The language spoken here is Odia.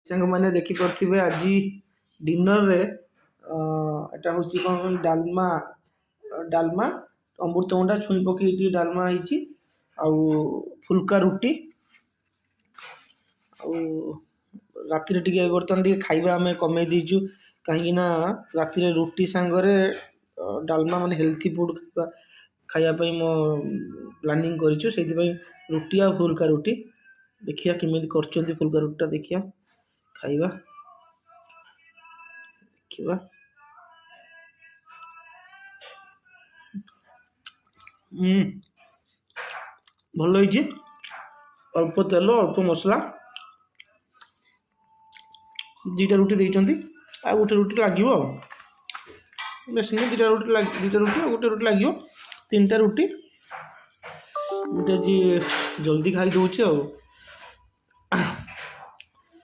ସାଙ୍ଗମାନେ ଦେଖିପାରୁଥିବେ ଆଜି ଡିନରରେ ଏଟା ହେଉଛି କ'ଣ ଡାଲମା ଡାଲମା ଅମୃତଭଣ୍ଡା ଛୁଇଁ ପକେଇ ଟିକେ ଡାଲମା ହେଇଛି ଆଉ ଫୁଲକା ରୁଟି ଆଉ ରାତିରେ ଟିକେ ବର୍ତ୍ତମାନ ଟିକେ ଖାଇବା ଆମେ କମେଇ ଦେଇଛୁ କାହିଁକିନା ରାତିରେ ରୁଟି ସାଙ୍ଗରେ ଡାଲମା ମାନେ ହେଲ୍ଥି ଫୁଡ଼୍ ଖାଇବା ପାଇଁ ମୁଁ ପ୍ଲାନିଂ କରିଛୁ ସେଇଥିପାଇଁ ରୁଟି ଆଉ ଫୁଲକା ରୁଟି ଦେଖିବା କେମିତି କରୁଛନ୍ତି ଫୁଲକା ରୁଟିଟା ଦେଖିବା ଖାଇବା ଦେଖିବା ଭଲ ହେଇଛି ଅଳ୍ପ ତେଲ ଅଳ୍ପ ମସଲା ଦୁଇଟା ରୁଟି ଦେଇଛନ୍ତି ଆଉ ଗୋଟେ ରୁଟି ଲାଗିବ ଆଉ ବେଶୀ ନାହିଁ ଦୁଇଟା ରୁଟି ଆଉ ଗୋଟେ ରୁଟି ଲାଗିବ ତିନିଟା ରୁଟି ଗୋଟେ ଆଜି ଜଲ୍ଦି ଖାଇ ଦେଉଛି ଆଉ